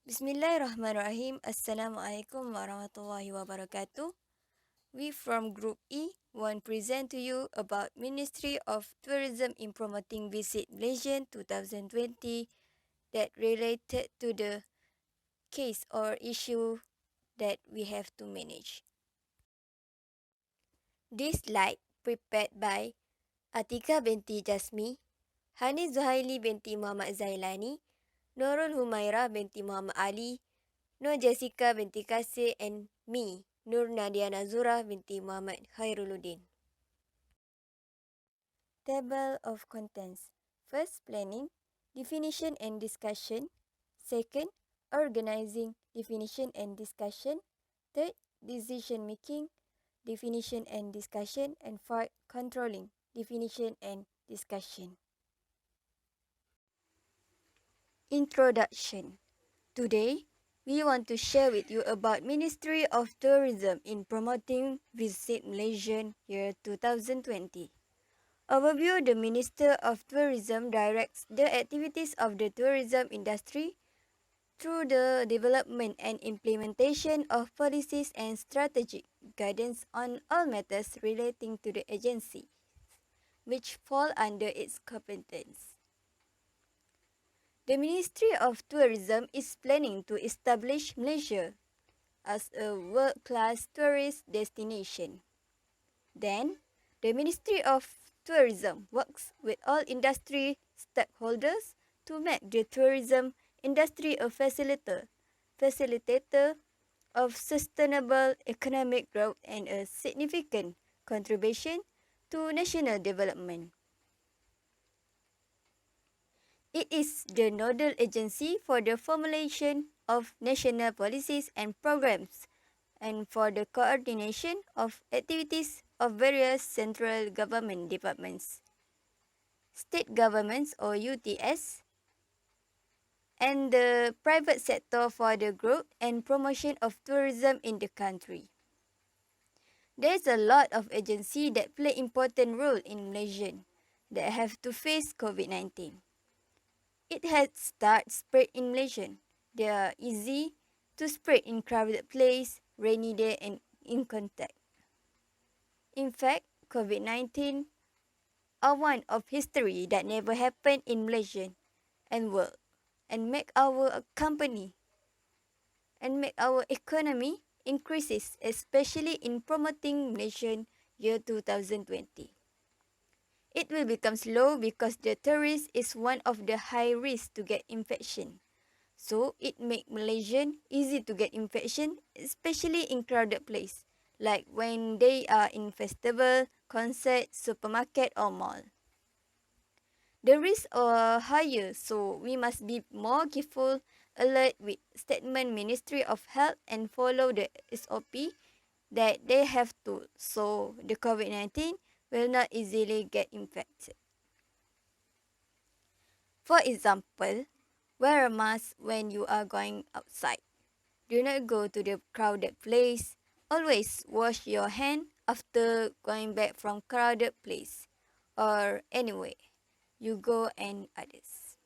Bismillahirrahmanirrahim. Assalamualaikum warahmatullahi wabarakatuh. We from Group E want to present to you about Ministry of Tourism in Promoting Visit Malaysia 2020 that related to the case or issue that we have to manage. This slide prepared by Atiqah Binti Jasmi, Hanis Zuhaily Binti Muhammad Zailani, Noorul Humairah Binti Muhammad Ali, Jesseyka Binti Kassey, and me, Nadia Binti Muhammad Khairuludin. Table of contents. First, planning, definition and discussion. Second, organizing, definition and discussion. Third, decision making, definition and discussion. And fourth, controlling, definition and discussion. Introduction. Today, we want to share with you about Ministry of Tourism in Promoting Visit Malaysia year 2020. Overview. The Minister of Tourism directs the activities of the tourism industry through the development and implementation of policies and strategic guidance on all matters relating to the agency, which fall under its competence. The Ministry of Tourism is planning to establish Malaysia as a world-class tourist destination. Then, the Ministry of Tourism works with all industry stakeholders to make the tourism industry a facilitator of sustainable economic growth and a significant contribution to national development. It is the nodal agency for the formulation of national policies and programs and for the coordination of activities of various central government departments, state governments or UTS, and the private sector for the growth and promotion of tourism in the country. There is a lot of agencies that play important role in Malaysia that have to face COVID-19. It has started spread in Malaysia. They are easy to spread in crowded place, rainy day, and in contact. In fact, COVID-19 are one of history that never happened in Malaysia and world, and make our company and make our economy increases, especially in promoting Malaysia year 2020. It will become slow because the tourist is one of the high risk to get infection. So it make Malaysian easy to get infection, especially in crowded place, like when they are in festival, concert, supermarket or mall. The risks are higher, so we must be more careful, alert with statement Ministry of Health and follow the SOP that they have to, so the COVID-19 will not easily get infected. For example, wear a mask when you are going outside. Do not go to the crowded place. Always wash your hand after going back from crowded place or anyway you go and others.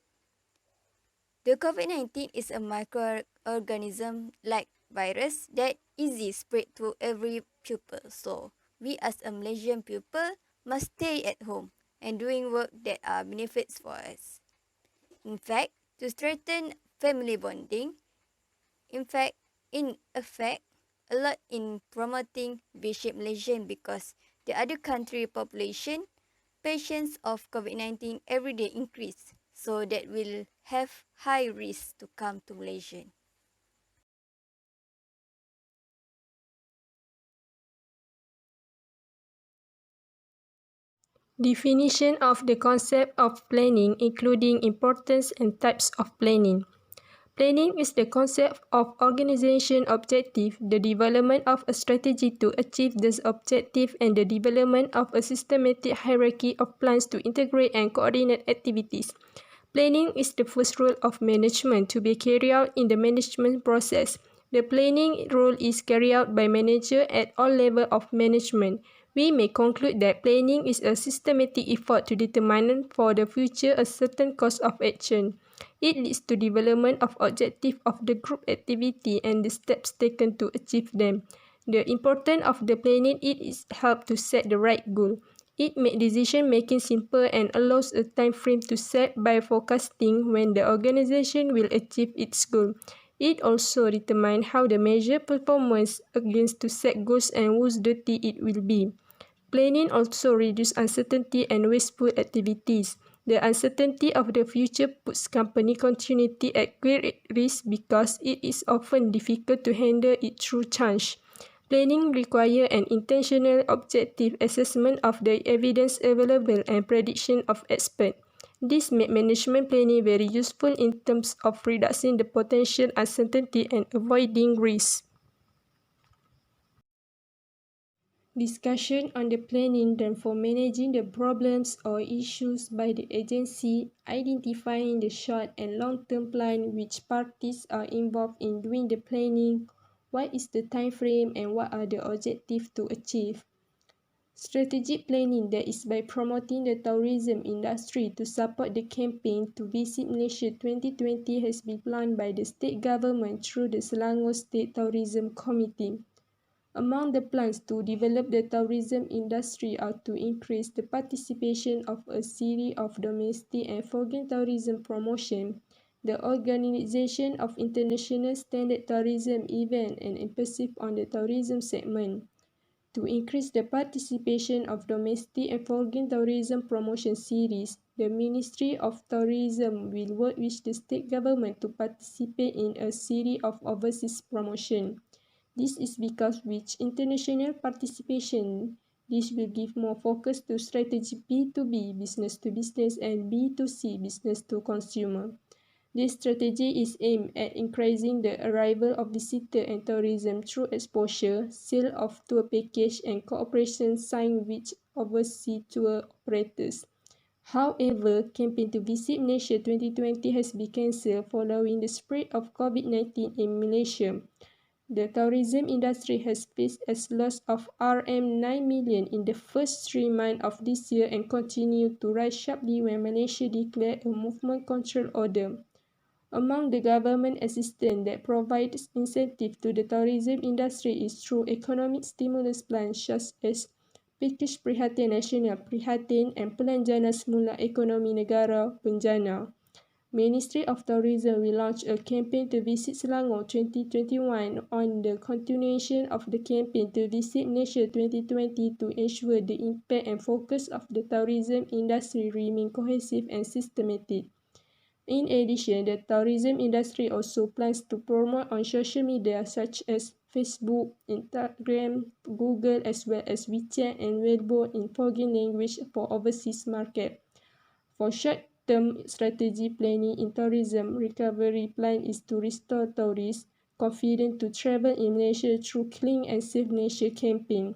The COVID-19 is a microorganism like virus that easily spread to every pupil. So we as a Malaysian people must stay at home and doing work that are benefits for us. In fact, to strengthen family bonding, in effect, a lot in promoting Visit Malaysia because the other country population, patients of COVID-19 every day increase, so that will have high risk to come to Malaysia. Definition of the concept of planning, including importance and types of planning. Planning is the concept of organization objective, the development of a strategy to achieve this objective, and the development of a systematic hierarchy of plans to integrate and coordinate activities. Planning is the first role of management to be carried out in the management process. The planning role is carried out by manager at all levels of management. We may conclude that planning is a systematic effort to determine for the future a certain course of action. It leads to development of objective of the group activity and the steps taken to achieve them. The importance of the planning is help to set the right goal. It makes decision making simple and allows a time frame to set by forecasting when the organization will achieve its goal. It also determines how the measure performance against to set goals and whose duty it will be. Planning also reduces uncertainty and wasteful activities. The uncertainty of the future puts company continuity at great risk because it is often difficult to handle it through change. Planning requires an intentional, objective assessment of the evidence available and prediction of experts. This makes management planning very useful in terms of reducing the potential uncertainty and avoiding risk. Discussion on the planning done for managing the problems or issues by the agency, identifying the short and long-term plan which parties are involved in doing the planning, what is the time frame and what are the objectives to achieve. Strategic planning, that is by promoting the tourism industry to support the campaign to visit Malaysia 2020 has been planned by the state government through the Selangor State Tourism Committee. Among the plans to develop the tourism industry are to increase the participation of a series of domestic and foreign tourism promotion, the organization of international standard tourism events and emphasis on the tourism segment. To increase the participation of domestic and foreign tourism promotion series, the Ministry of Tourism will work with the state government to participate in a series of overseas promotion. This is because with international participation, this will give more focus to strategy B2B, business to business, and B2C, business to consumer. This strategy is aimed at increasing the arrival of visitors and tourism through exposure, sale of tour package, and cooperation signed with overseas tour operators. However, campaign to visit Malaysia 2020 has been cancelled following the spread of COVID-19 in Malaysia. The tourism industry has faced a loss of RM9 million in the first 3 months of this year and continued to rise sharply when Malaysia declared a movement control order. Among the government assistance that provides incentive to the tourism industry is through economic stimulus plans such as Package Prihatin Nasional Prihatin and Pelan Semula Ekonomi Negara Penjana. Ministry of Tourism will launch a campaign to visit Selangor 2021 on the continuation of the campaign to visit Malaysia 2020 to ensure the impact and focus of the tourism industry remain cohesive and systematic. In addition, the tourism industry also plans to promote on social media such as Facebook, Instagram, Google, as well as WeChat and Weibo in foreign language for overseas market. For short-term strategy planning in tourism, recovery plan is to restore tourists' confidence to travel in Malaysia through Clean and Safe Malaysia campaign.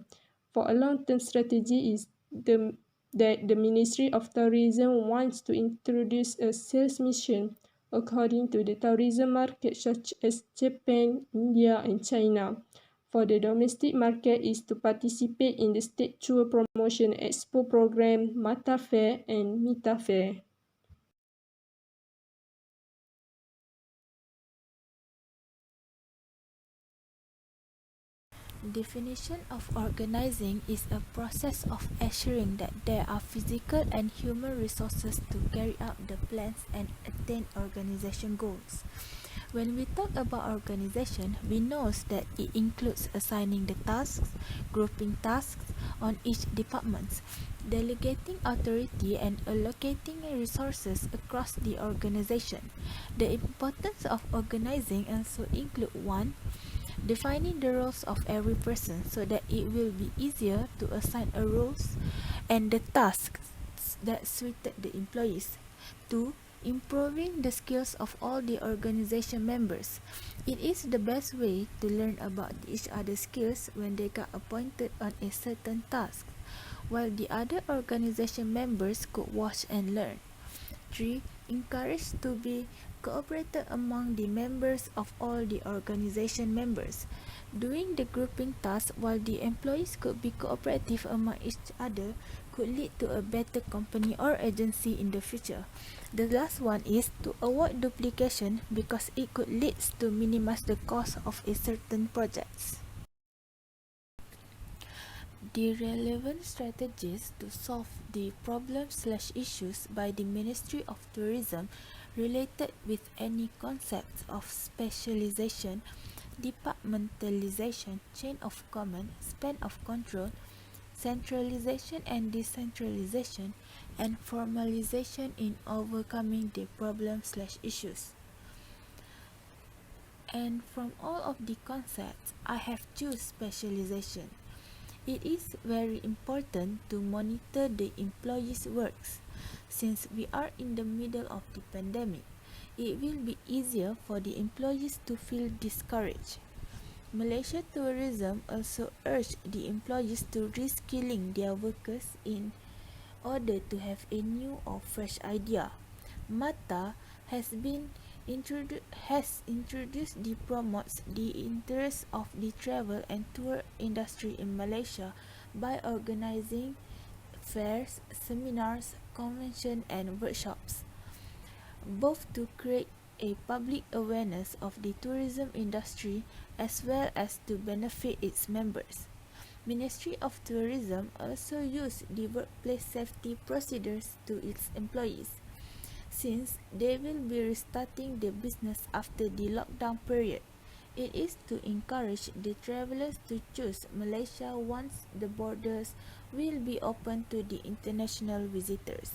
For a long-term strategy is that the Ministry of Tourism wants to introduce a sales mission according to the tourism market such as Japan, India, and China. For the domestic market is to participate in the state tour promotion expo program, Mata Fair, and Mita Fair. Definition of organizing is a process of assuring that there are physical and human resources to carry out the plans and attain organization goals. When we talk about organization, we know that it includes assigning the tasks, grouping tasks on each department, delegating authority and allocating resources across the organization. The importance of organizing also include 1. Defining the roles of every person so that it will be easier to assign a roles and the tasks that suited the employees. 2. Improving the skills of all the organization members. It is the best way to learn about each other's skills when they got appointed on a certain task, while the other organization members could watch and learn. 3. Encourage to be cooperated among the members of all the organization members. Doing the grouping task while the employees could be cooperative among each other could lead to a better company or agency in the future. The last one is to avoid duplication because it could lead to minimize the cost of a certain projects. The relevant strategies to solve the problems/issues by the Ministry of Tourism related with any concepts of specialization, departmentalization, chain of command, span of control, centralization and decentralization, and formalization in overcoming the problems/issues. And from all of the concepts, I have choose specialization. It is very important to monitor the employees' works. Since we are in the middle of the pandemic, it will be easier for the employees to feel discouraged. Malaysia Tourism also urged the employees to reskilling their workers in order to have a new or fresh idea. MATA has introduced the promotes the interest of the travel and tour industry in Malaysia by organizing fairs, seminars, conventions and workshops, both to create a public awareness of the tourism industry as well as to benefit its members. Ministry of Tourism also used the workplace safety procedures to its employees, since they will be restarting the business after the lockdown period. It is to encourage the travelers to choose Malaysia once the borders will be open to the international visitors.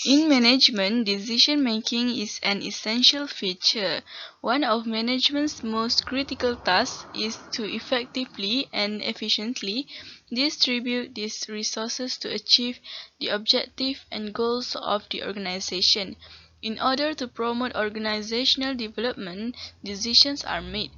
In management, decision-making is an essential feature. One of management's most critical tasks is to effectively and efficiently distribute these resources to achieve the objective and goals of the organization. In order to promote organizational development, decisions are made.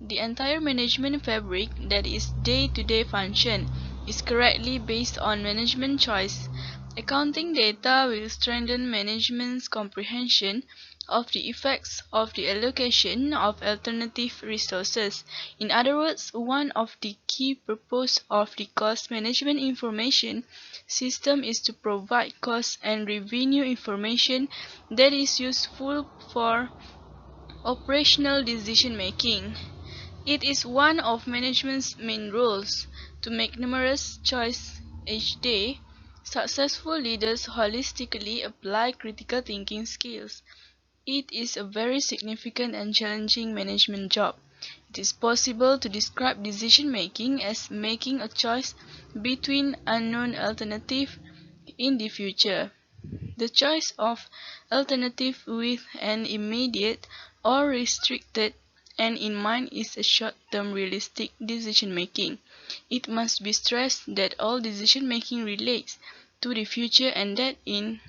The entire management fabric, that is day-to-day function, is correctly based on management choice. Accounting data will strengthen management's comprehension of the effects of the allocation of alternative resources. In other words, one of the key purposes of the cost management information system is to provide cost and revenue information that is useful for operational decision-making. It is one of management's main roles to make numerous choices each day. Successful leaders holistically apply critical thinking skills. It is a very significant and challenging management job. It is possible to describe decision-making as making a choice between unknown alternatives in the future. The choice of alternative with an immediate or restricted end in mind is a short-term realistic decision-making. It must be stressed that all decision-making relates to the future and that in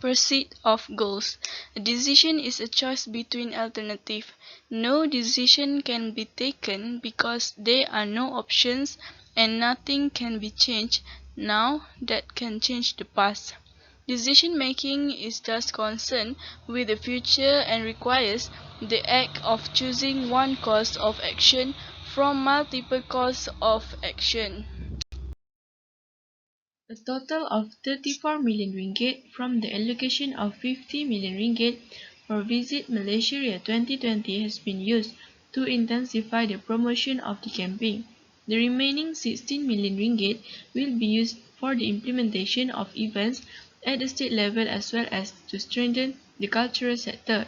pursuit of goals, a decision is a choice between alternatives. No decision can be taken because there are no options and nothing can be changed now that can change the past. Decision-making is thus concerned with the future and requires the act of choosing one course of action from multiple courses of action. A total of 34 million ringgit from the allocation of 50 million ringgit for Visit Malaysia 2020 has been used to intensify the promotion of the campaign. The remaining 16 million ringgit will be used for the implementation of events at the state level as well as to strengthen the cultural sector.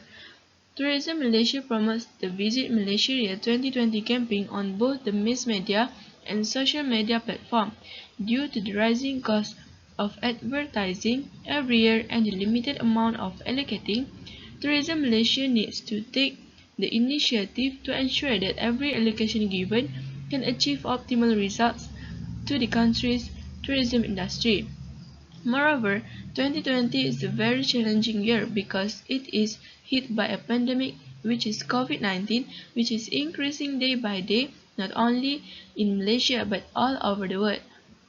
Tourism Malaysia promotes the Visit Malaysia 2020 campaign on both the mass media and social media platform. Due to the rising cost of advertising every year and the limited amount of allocating, Tourism Malaysia needs to take the initiative to ensure that every allocation given can achieve optimal results to the country's tourism industry. Moreover, 2020 is a very challenging year because it is hit by a pandemic which is COVID-19, which is increasing day by day not only in Malaysia but all over the world.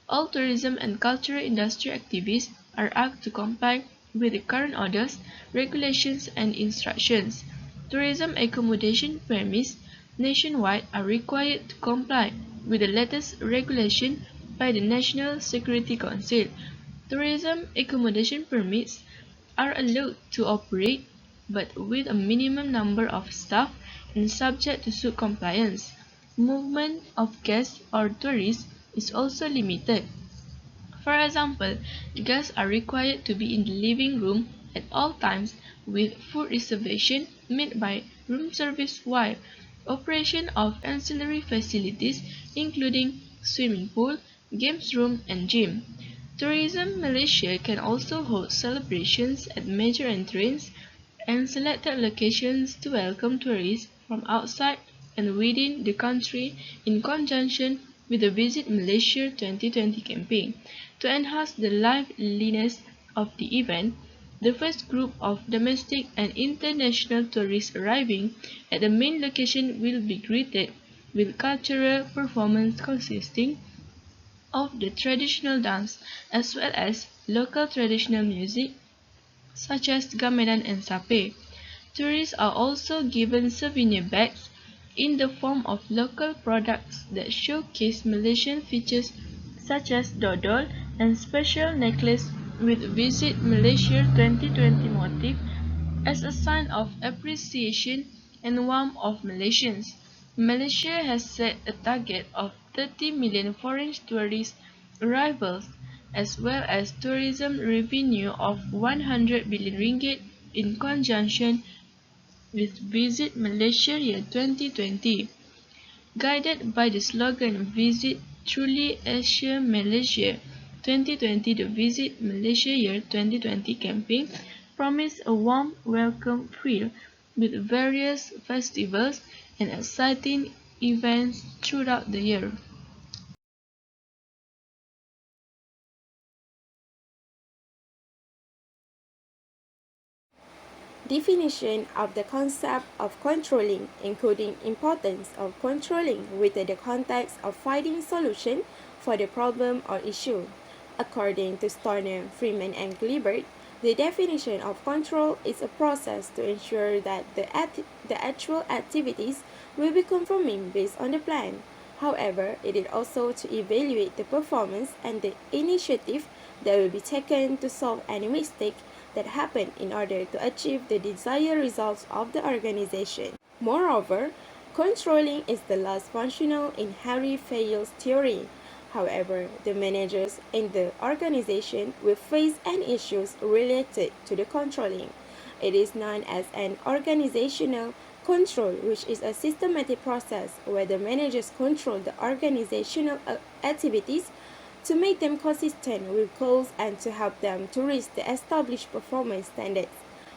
All tourism and cultural industry activists are asked to comply with the current orders, regulations and instructions. Tourism accommodation permits nationwide are required to comply with the latest regulation by the National Security Council. Tourism accommodation permits are allowed to operate, but with a minimum number of staff and subject to strict compliance. Movement of guests or tourists is also limited. For example, guests are required to be in the living room at all times with food reservation made by room service while operation of ancillary facilities including swimming pool, games room and gym. Tourism Malaysia can also hold celebrations at major entrance and selected locations to welcome tourists from outside and within the country in conjunction with the Visit Malaysia 2020 campaign. To enhance the liveliness of the event, the first group of domestic and international tourists arriving at the main location will be greeted with cultural performance consisting of the traditional dance as well as local traditional music such as gamelan and sape. Tourists are also given souvenir bags in the form of local products that showcase Malaysian features such as dodol and special necklace with Visit Malaysia 2020 motif as a sign of appreciation and warmth of Malaysians. Malaysia has set a target of 30 million foreign tourist arrivals as well as tourism revenue of 100 billion ringgit in conjunction with Visit Malaysia Year 2020. Guided by the slogan Visit Truly Asia Malaysia 2020, the Visit Malaysia Year 2020 campaign promised a warm welcome feel with various festivals and exciting events throughout the year. Definition of the concept of controlling, including importance of controlling within the context of finding solution for the problem or issue. According to Stoner, Freeman, and Gilbert, the definition of control is a process to ensure that the actual activities will be conforming based on the plan. However, it is also to evaluate the performance and the initiative that will be taken to solve any mistake that happen in order to achieve the desired results of the organization. Moreover, controlling is the last functional in Harry Fayol's theory. However, the managers in the organization will face any issues related to the controlling. It is known as an organizational control, which is a systematic process where the managers control the organizational activities to make them consistent with goals and to help them to reach the established performance standards.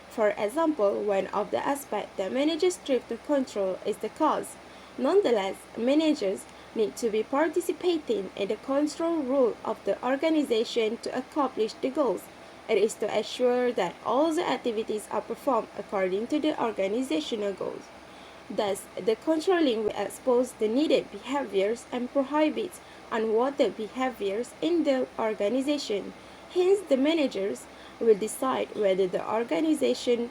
For example, one of the aspects that managers strive to control is the cost. Nonetheless, managers need to be participating in the control role of the organization to accomplish the goals. It is to assure that all the activities are performed according to the organizational goals. Thus, the controlling will expose the needed behaviors and prohibit unwanted behaviors in the organization. Hence, the managers will decide whether the organizational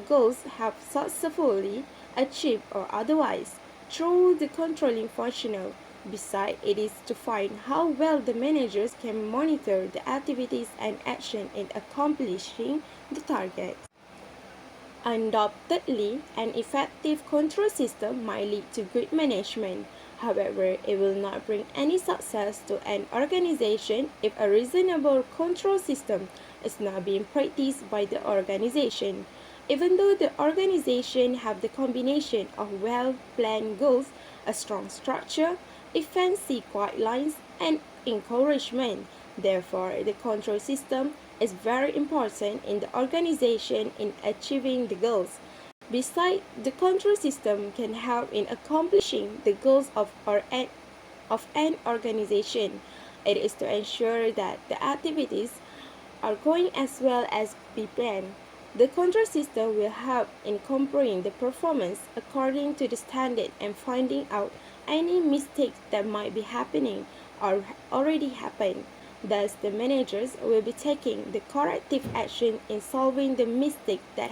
goals have successfully achieved or otherwise through the controlling functional. Besides, it is to find how well the managers can monitor the activities and action in accomplishing the target. Undoubtedly, an effective control system might lead to good management. However, it will not bring any success to an organization if a reasonable control system is not being practiced by the organization. Even though the organization have the combination of well-planned goals, a strong structure, effective guidelines, and encouragement, therefore, the control system is very important in the organization in achieving the goals. Besides, the control system can help in accomplishing the goals of an organization. It is to ensure that the activities are going as well as be planned. The control system will help in comparing the performance according to the standard and finding out any mistakes that might be happening or already happened. Thus, the managers will be taking the corrective action in solving the mistakes that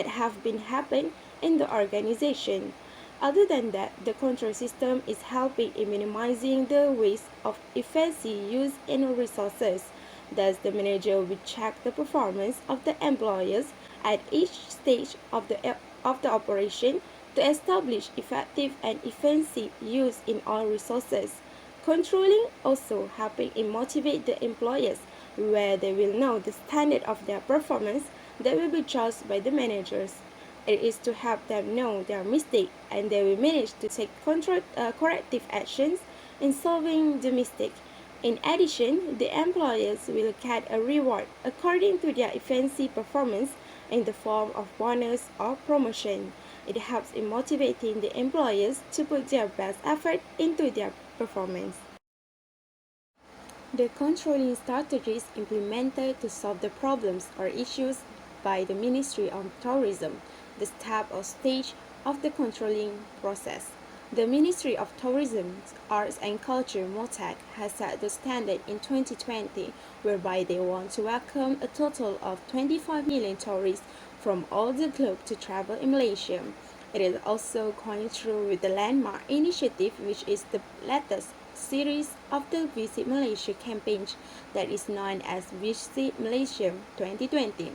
have been happened in the organization. Other than that, the control system is helping in minimizing the waste of efficiency used in resources. Thus, the manager will check the performance of the employees at each stage of the operation to establish effective and efficient use in all resources. Controlling also helping in motivate the employees where they will know the standard of their performance that will be judged by the managers. It is to help them know their mistake and they will manage to take corrective actions in solving the mistake. In addition, the employers will get a reward according to their efficiency performance in the form of bonus or promotion. It helps in motivating the employers to put their best effort into their performance. The controlling strategies implemented to solve the problems or issues by the Ministry of Tourism, the step or stage of the controlling process. The Ministry of Tourism, Arts and Culture (MOTAC) has set the standard in 2020 whereby they want to welcome a total of 25 million tourists from all the globe to travel in Malaysia. It is also going through with the landmark initiative which is the latest series of the Visit Malaysia campaign that is known as Visit Malaysia 2020.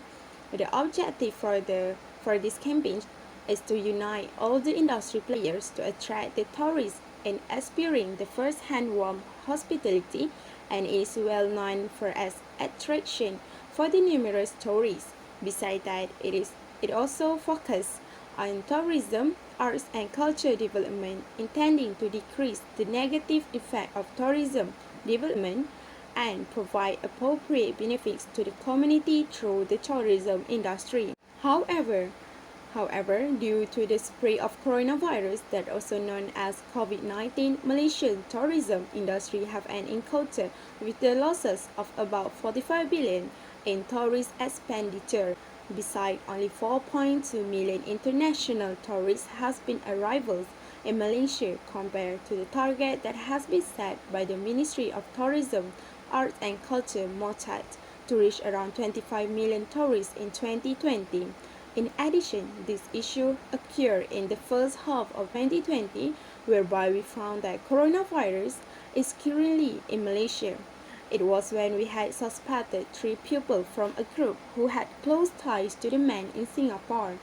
The objective for this campaign is to unite all the industry players to attract the tourists and experience the first-hand warm hospitality and is well known for its attraction for the numerous tourists. Besides that, it also focuses on tourism, arts and culture development, intending to decrease the negative effect of tourism development and provide appropriate benefits to the community through the tourism industry. However, due to the spread of coronavirus that also known as COVID-19, Malaysian tourism industry have an encounter with the losses of about 45 billion in tourist expenditure. Besides, only 4.2 million international tourists has been arrivals in Malaysia compared to the target that has been set by the Ministry of Tourism, Arts and Culture (MOTAT) to reach around 25 million tourists in 2020. In addition, this issue occurred in the first half of 2020, whereby we found that coronavirus is currently in Malaysia. It was when we had suspected 3 people from a group who had close ties to the man in Singapore.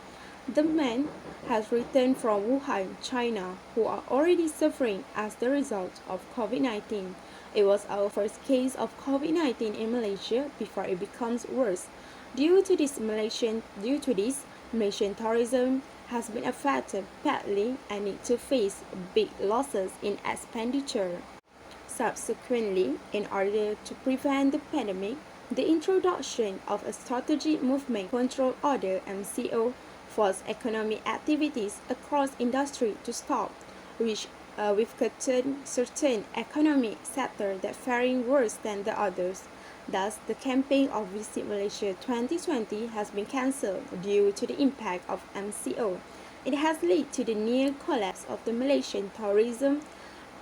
The man has returned from Wuhan, China, who are already suffering as the result of COVID-19. It was our first case of COVID-19 in Malaysia before it becomes worse. Due to this, Malaysian tourism has been affected badly and need to face big losses in expenditure. Subsequently, in order to prevent the pandemic, the introduction of a Strategic Movement Control Order (MCO) forced economic activities across industry to stop, which with certain economic sectors that faring worse than the others. Thus, the campaign of Visit Malaysia 2020 has been cancelled due to the impact of MCO. It has led to the near collapse of the Malaysian tourism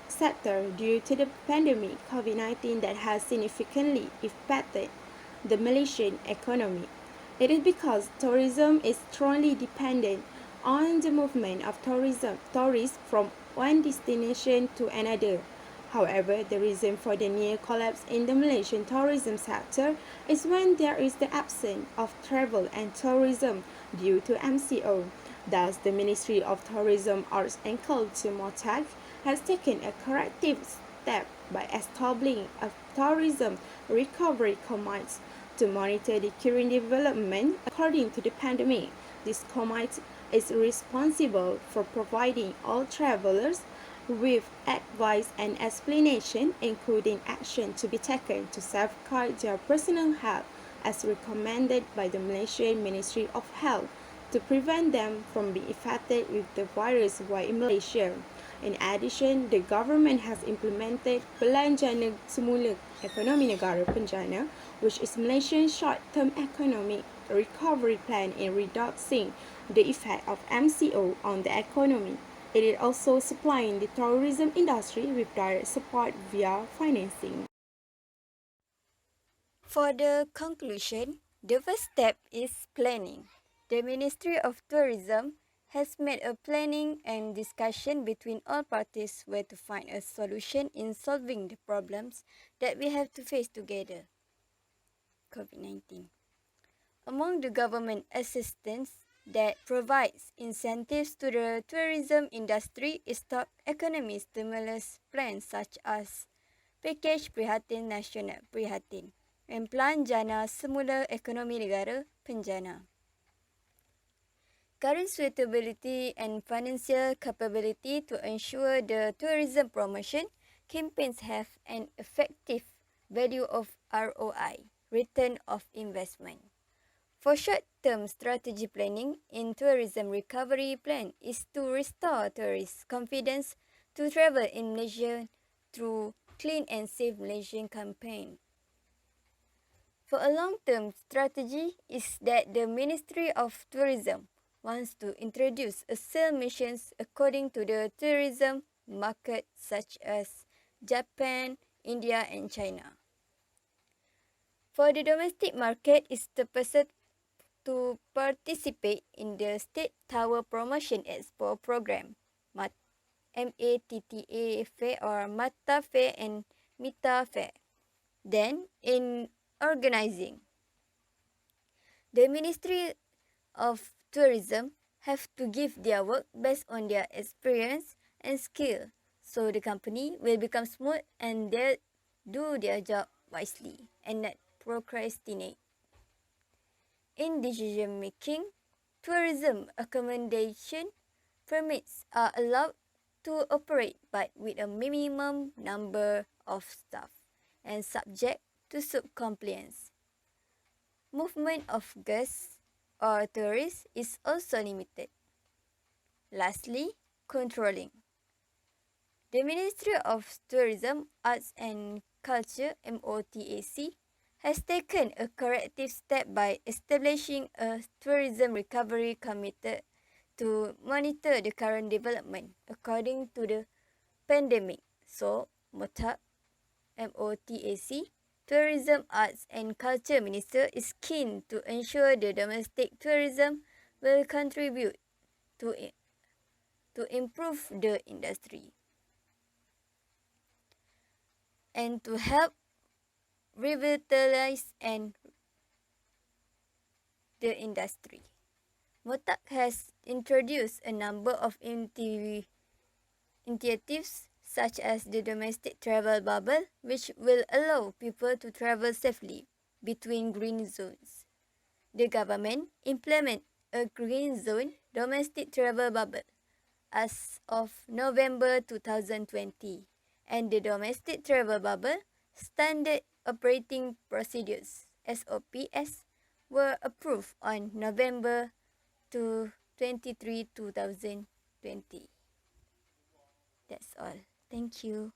sector due to the pandemic COVID-19 that has significantly impacted the Malaysian economy. It is because tourism is strongly dependent on the movement of tourists from one destination to another. However, the reason for the near collapse in the Malaysian tourism sector is when there is the absence of travel and tourism due to MCO. Thus, the Ministry of Tourism, Arts and Culture (MOTAC) has taken a corrective step by establishing a tourism recovery committee to monitor the current development according to the pandemic. This committee is responsible for providing all travelers with advice and explanation, including action to be taken to safeguard their personal health as recommended by the Malaysian Ministry of Health to prevent them from being affected with the virus while in Malaysia. In addition, the government has implemented Belanjana Semula Ekonomi Negara Penjana, which is Malaysia's short-term economic recovery plan in reducing the effect of MCO on the economy. It is also supplying the tourism industry with direct support via financing. For the conclusion, the first step is planning. The Ministry of Tourism has made a planning and discussion between all parties where to find a solution in solving the problems that we have to face together. COVID-19. Among the government assistance that provides incentives to the tourism industry is top economy stimulus plans such as Package Prihatin Nasional Prihatin and Plan Jana Semula Ekonomi Negara Penjana. Current suitability and financial capability to ensure the tourism promotion campaigns have an effective value of ROI, return of investment. For short-term strategy planning in tourism recovery plan is to restore tourists' confidence to travel in Malaysia through Clean and Safe Malaysian campaign. For a long-term strategy is that the Ministry of Tourism wants to introduce a sale missions according to the tourism market such as Japan, India and China. For the domestic market is the person to participate in the State Tower Promotion Expo program, MATTA Fair or MATA Fair and MITA Fair. Then, in organizing, the Ministry of Tourism have to give their work based on their experience and skill, so the company will become smooth and they'll do their job wisely and not procrastinate. In decision making, tourism accommodation permits are allowed to operate but with a minimum number of staff and subject to sub-compliance. Movement of guests or tourists is also limited. Lastly, controlling. The Ministry of Tourism, Arts and Culture (MOTAC) has taken a corrective step by establishing a tourism recovery committee to monitor the current development according to the pandemic. So, MOTAC, Tourism, Arts and Culture Minister is keen to ensure the domestic tourism will contribute to improve the industry and to help revitalize and the industry. MOTAC has introduced a number of initiatives such as the domestic travel bubble, which will allow people to travel safely between green zones. The government implement a green zone domestic travel bubble as of November 2020, and the domestic travel bubble standard operating procedures SOPs were approved on November 23, 2020. That's all. Thank you.